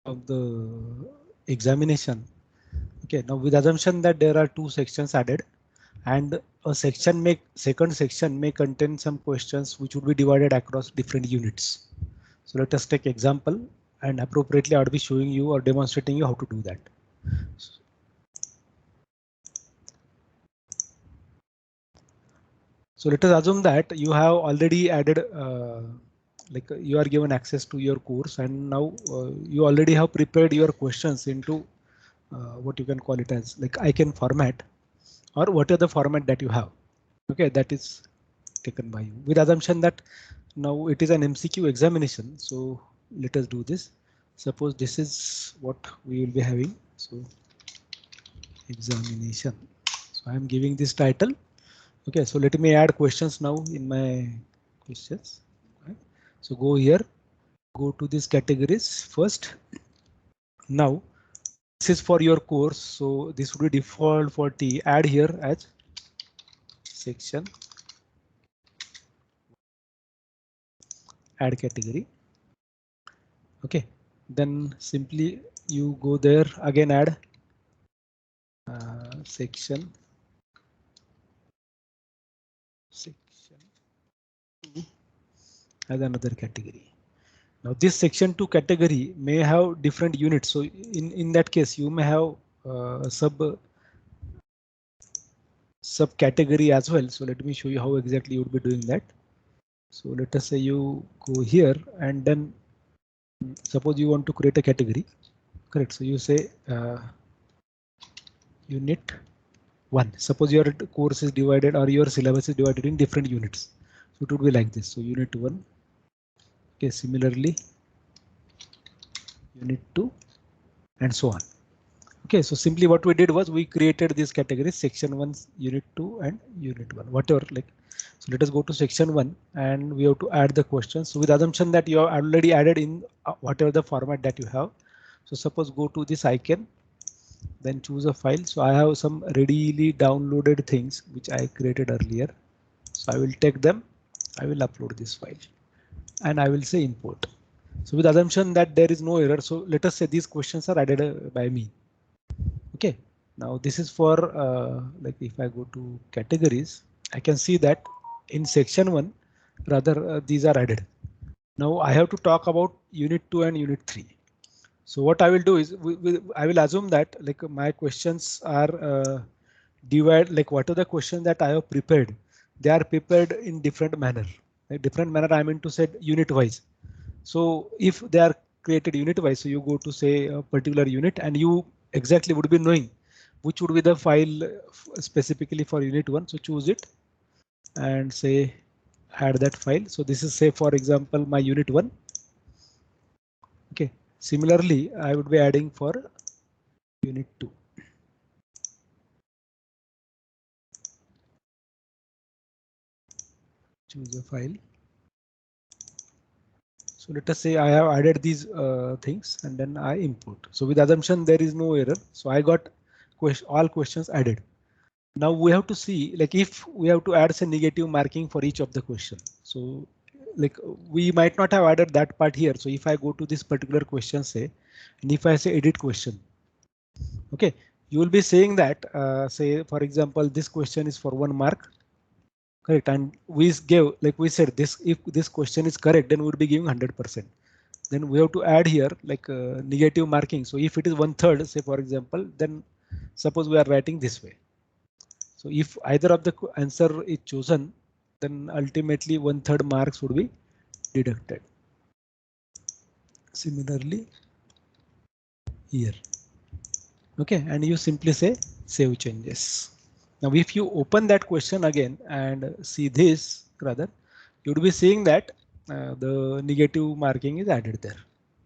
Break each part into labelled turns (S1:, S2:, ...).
S1: of the examination. Okay, now with assumption that there are two sections added, and a second section may contain some questions which would be divided across different units. So let us take example, and appropriately I'll be showing you or demonstrating you how to do that. So let us assume that you have already added you are given access to your course, and now you already have prepared your questions into what you can call it as like icon format, or what are the format that you have. Okay, that is taken by you with assumption that now it is an MCQ examination. So let us do this. Suppose this is what we will be having. So examination. So I am giving this title. Okay, so let me add questions now in my questions. Right. So go here, go to these categories first. Now this is for your course, so this would be default for T. Add here as section, add category. Okay, then simply you go there again, add section 2 as another category. Now this section 2 category may have different units. So in that case, you may have subcategory as well. So let me show you how exactly you would be doing that. So let us say you go here and then suppose you want to create a category. Correct. So you say unit 1. Suppose your course is divided or your syllabus is divided in different units. So it would be like this. So unit 1. Okay, similarly unit 2 and so on. Okay, so simply what we did was we created these categories section 1, unit 2 and unit 1, whatever like. So let us go to section 1 and we have to add the questions. So with assumption that you have already added in whatever the format that you have. So suppose go to this icon, then choose a file. So I have some readily downloaded things which I created earlier. So I will take them. I will upload this file and I will say import. So with assumption that there is no error. So let us say these questions are added by me. Okay, now this is for like if I go to categories, I can see that in section 1 rather these are added. Now I have to talk about unit 2 and unit 3. So what I will do is I will assume that like my questions are divide like what are the questions that I have prepared. They are prepared in different manner. Like different manner I mean to say unit wise. So if they are created unit wise, so you go to say a particular unit and you exactly would be knowing which would be the file specifically for unit 1. So choose it and say add that file. So this is say for example my unit 1. Okay. Similarly, I would be adding for unit 2. Choose a file. So let us say I have added these things and then I import. So with assumption there is no error. So I got all questions added. Now we have to see like if we have to add some negative marking for each of the question. So like we might not have added that part here. So if I go to this particular question say, and if I say edit question, okay, you will be saying that say for example this question is for 1 mark. Correct, and we gave like we said this if this question is correct then we would be giving 100%. Then we have to add here like negative marking. So if it is 1/3 say for example, then suppose we are writing this way. So if either of the answer is chosen, then ultimately 1/3 marks would be deducted. Similarly here. Okay, and you simply say save changes. Now if you open that question again and see this rather, you would be seeing that the negative marking is added there.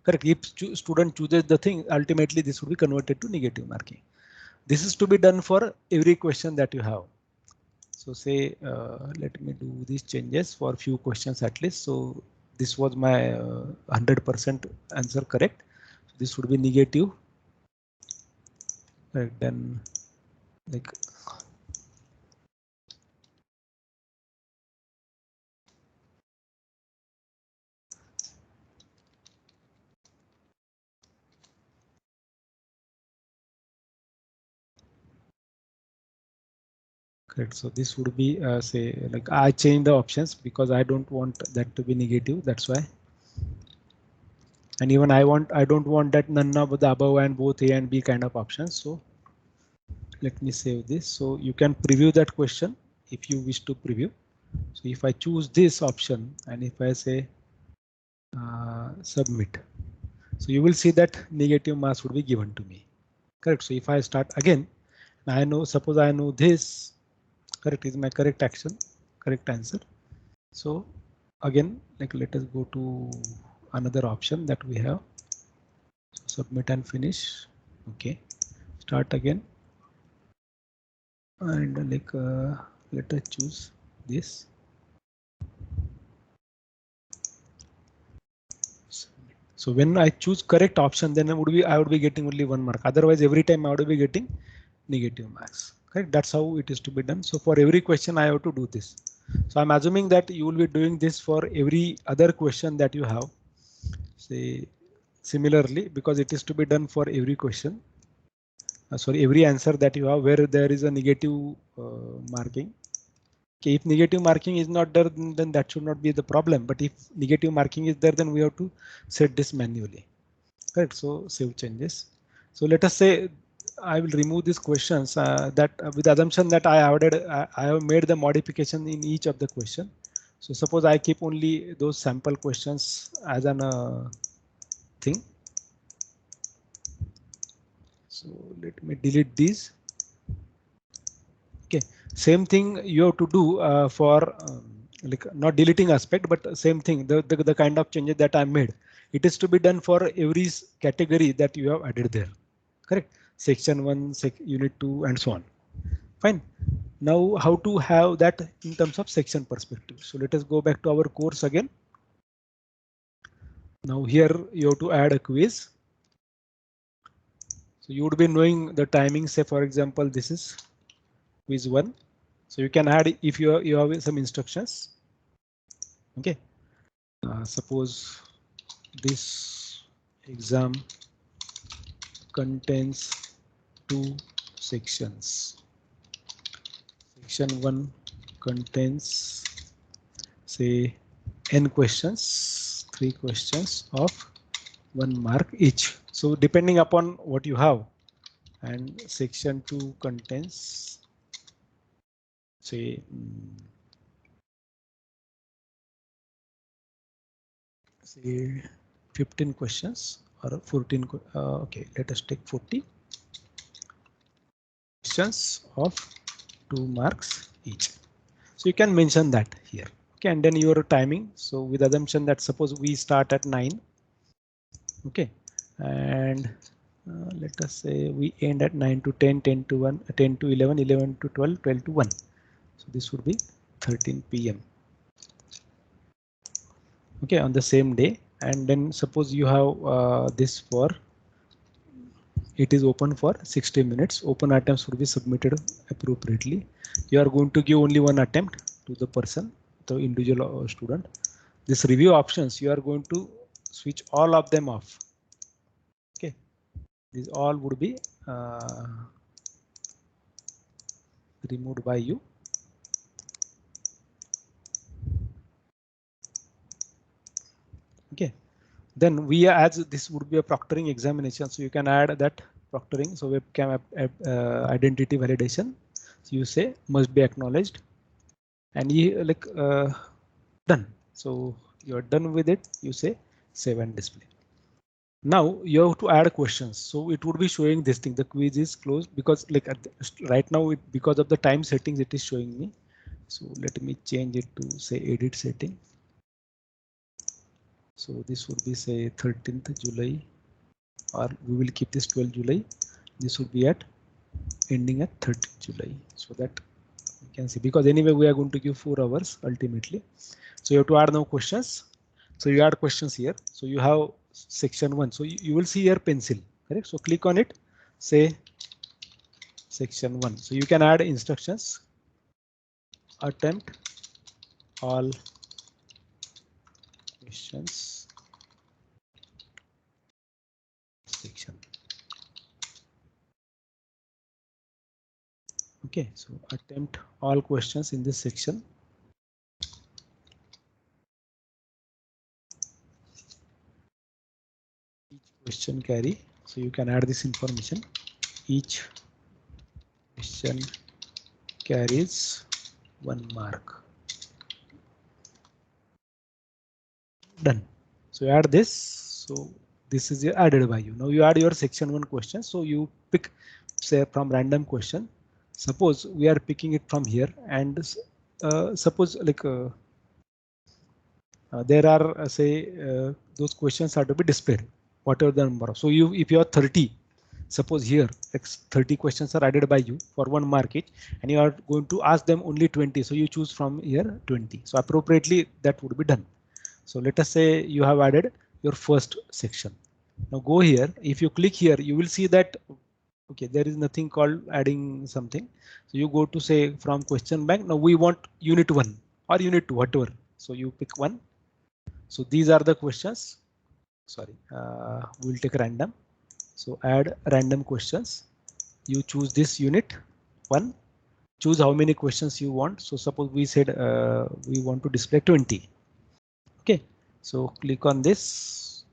S1: Correct. If student chooses the thing, ultimately this would be converted to negative marking. This is to be done for every question that you have. So say let me do these changes for few questions at least. So this was my 100% answer correct. So this would be negative. Right, then like Correct. So this would be say like I change the options because I don't want that to be negative. That's why. And even I don't want that none of the above and both A and B kind of options. So let me save this. So you can preview that question if you wish to preview. So if I choose this option and if I say submit, so you will see that negative marks would be given to me. Correct. So if I start again, I know, suppose I know this correct is my correct action, correct answer. So again, like let us go to another option that we have. So submit and finish. OK, start again. And like let us choose this. So when I choose correct option, then I would be getting only 1 mark. Otherwise, every time I would be getting negative marks. Correct? That's how it is to be done. So for every question, I have to do this. So I'm assuming that you will be doing this for every other question that you have. Say similarly, because it is to be done for every question. Sorry, every answer that you have where there is a negative marking. Okay, if negative marking is not there, then that should not be the problem. But if negative marking is there, then we have to set this manually. Correct. So save changes. So let us say I will remove these questions that with the assumption that I have made the modification in each of the question. So suppose I keep only those sample questions as an thing. So let me delete these. Okay, same thing you have to do for like not deleting aspect, but same thing, the kind of changes that I made. It is to be done for every category that you have added there. Correct. Section 1, unit 2, and so on. Fine. Now how to have that in terms of section perspective. So let us go back to our course again. Now here you have to add a quiz. So you would be knowing the timing. Say for example, this is quiz 1. So you can add if you have some instructions. Okay. Suppose this exam contains 2 sections. Section 1 contains say n questions, 3 questions of 1 mark each. So depending upon what you have, and section 2 contains say 15 questions or 14. OK, let us take 40 questions of 2 marks each. So you can mention that here. Okay, and then your timing. So with assumption that suppose we start at 9. OK, and let us say we end at 9 to 10, 10 to 1, 10 to 11, 11 to 12, 12 to 1. So this would be 13 p.m. OK, on the same day. And then suppose you have this for it is open for 60 minutes. Open attempts would be submitted appropriately. You are going to give only 1 attempt to the person, the individual student. This review options, you are going to switch all of them off. OK, these all would be removed by you. OK, then we as this would be a proctoring examination, so you can add that proctoring. So webcam identity validation. So you say must be acknowledged, and you like done. So you're done with it. You say save and display. Now you have to add questions. So it would be showing this thing. The quiz is closed because like right now because of the time settings it is showing me. So let me change it to say edit setting. So this would be say 13th July, or we will keep this 12 July. This would be at ending at 30th July. So that you can see, because anyway we are going to give 4 hours ultimately. So you have to add now questions. So you add questions here. So you have section 1. So you will see here pencil, correct? So click on it, say section 1. So you can add instructions. Attempt all questions section. Okay, so attempt all questions in this section. Each question carry, so you can add this information. Each question carries 1 mark. Done. So you add this. So this is added by you. Now you add your section 1 question. So you pick, say, from random question. Suppose we are picking it from here, and suppose like there are say those questions are to be displayed, whatever the number of. So you, if you are 30, suppose here 30 questions are added by you for 1 mark each, and you are going to ask them only 20. So you choose from here 20. So appropriately that would be done. So let us say you have added your first section. Now go here. If you click here, you will see that okay, there is nothing called adding something. So you go to say from question bank. Now we want unit 1 or unit 2, whatever. So you pick one. So these are the questions. Sorry, we'll take random. So add random questions. You choose this unit 1. Choose how many questions you want. So suppose we said we want to display 20. Okay, so click on this.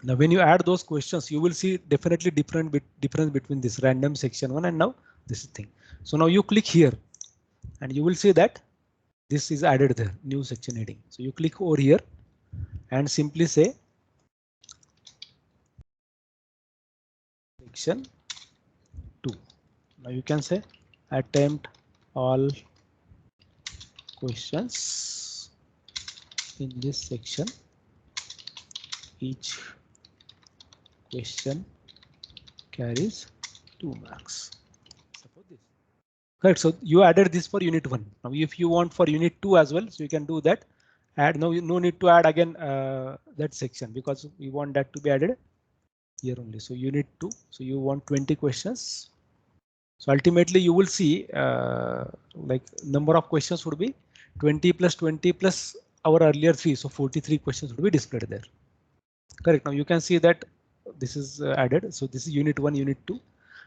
S1: Now when you add those questions, you will see definitely difference between this random section 1 and now this thing. So now you click here and you will see that this is added there, new section heading. So you click over here and simply say section 2. Now you can say attempt all questions in this section. Each question carries 2 marks. Suppose this. Correct. So you added this for unit 1. Now if you want for unit 2 as well, so you can do that. Add no need to add again that section, because we want that to be added here only. So unit 2. So you want 20 questions. So ultimately you will see like number of questions would be 20 plus 20 plus our earlier 3. So 43 questions would be displayed there. Correct. Now you can see that this is added. So this is unit 1, unit 2.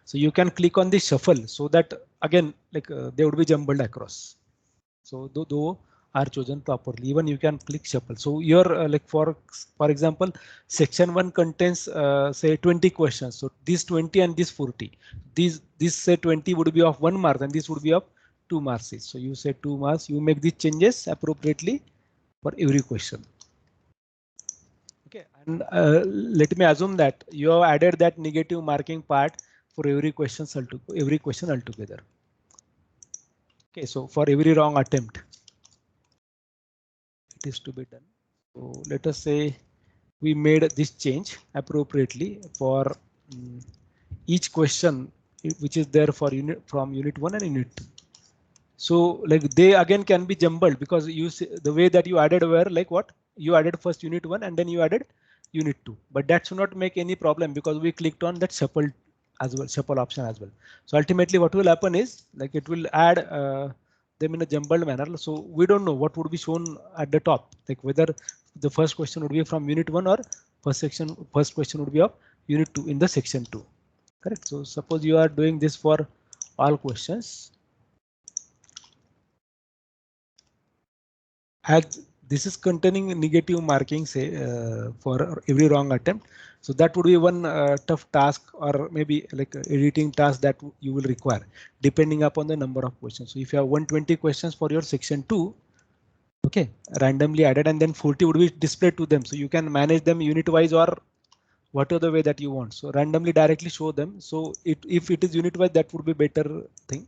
S1: So you can click on the shuffle so that again like they would be jumbled across. So though are chosen properly, even you can click shuffle. So your like for example, section 1 contains say 20 questions. So these 20 and this 40, this say 20 would be of 1 mark and this would be of 2 marks. So you say 2 marks, you make these changes appropriately for every question. Okay, and let me assume that you have added that negative marking part for every question altogether. Okay, so for every wrong attempt, it is to be done. So let us say we made this change appropriately for each question which is there for unit from unit 1 and unit 2. So like they again can be jumbled because you see the way that you added were like what you added first unit 1 and then you added unit 2, but that should not make any problem because we clicked on that shuffle as well, shuffle option as well. So ultimately what will happen is like it will add them in a jumbled manner. So we don't know what would be shown at the top, like whether the first question would be from unit 1 or first question would be of unit 2 in the section 2. Correct. So suppose you are doing this for all questions. As this is containing negative marking, say for every wrong attempt, so that would be one tough task or maybe like editing task that you will require depending upon the number of questions. So if you have 120 questions for your section 2, okay, randomly added, and then 40 would be displayed to them. So you can manage them unit wise or whatever the way that you want. So randomly directly show them. So if it is unit wise, that would be better thing.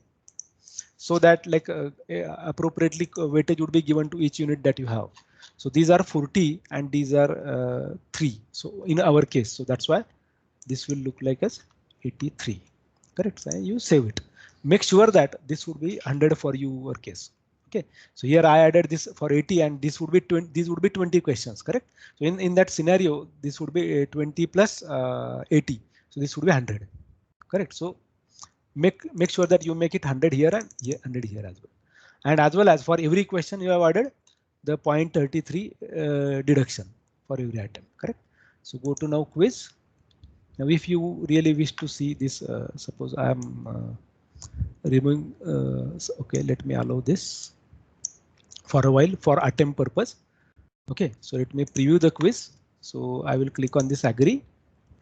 S1: So that like appropriately weightage would be given to each unit that you have. So these are 40 and these are 3. So in our case, so that's why this will look like as 83. Correct. So you save it. Make sure that this would be 100 for your case. Okay, so here I added this for 80 and this would be 20. These would be 20 questions. Correct. So in that scenario, this would be 20 plus 80. So this would be 100. Correct. So make sure that you make it 100 here and 100 here as well. And as well as for every question you have added the 0.33 deduction for every item. Correct. So go to now quiz. Now if you really wish to see this, suppose I am removing. Okay, let me allow this for a while for attempt purpose. Okay, so let me preview the quiz. So I will click on this agree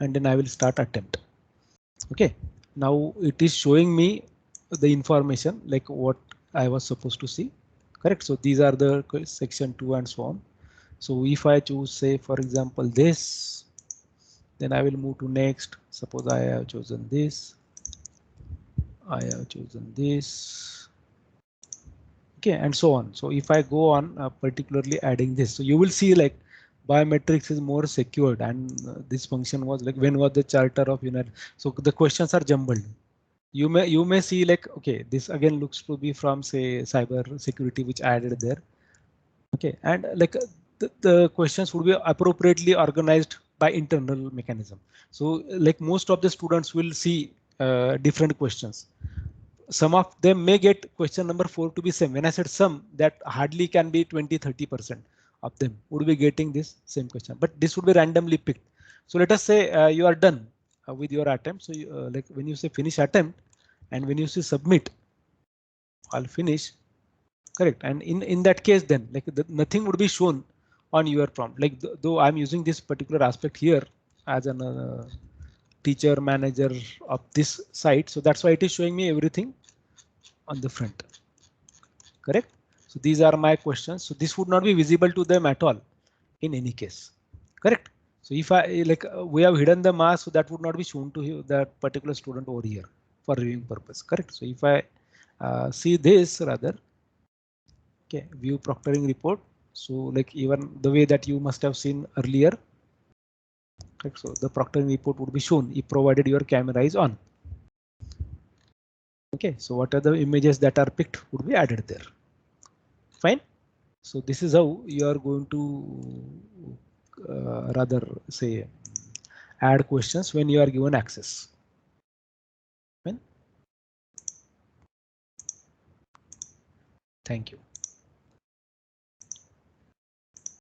S1: and then I will start attempt. Okay, now it is showing me the information like what I was supposed to see. Correct. So these are the section 2 and so on. So if I choose, say, for example, this, then I will move to next. Suppose I have chosen this. I have chosen this. Okay, and so on. So if I go on particularly adding this, so you will see like biometrics is more secured, and this function was like when was the charter of United. So the questions are jumbled. You may see like, okay, this again looks to be from, say, cyber security, which I added there. Okay, and like the questions would be appropriately organized by internal mechanism. So like most of the students will see different questions. Some of them may get question number 4 to be same. When I said some, that hardly can be 20-30% of them would be getting this same question, but this would be randomly picked. So let us say you are done with your attempt. So like when you say finish attempt and when you say submit, I'll finish. Correct. And in that case, then like nothing would be shown on your prompt. Like though I'm using this particular aspect here as an teacher manager of this site, so that's why it is showing me everything on the front. Correct. So these are my questions. So this would not be visible to them at all in any case. Correct. So if I like we have hidden the mask, so that would not be shown to that particular student over here for reviewing purpose. Correct. So if I see this rather. Okay, view proctoring report. So like even the way that you must have seen earlier. Okay, so the proctoring report would be shown if provided your camera is on. Okay, so what are the images that are picked would be added there. Fine. So this is how you are going to rather say add questions when you are given access. Fine. Thank you.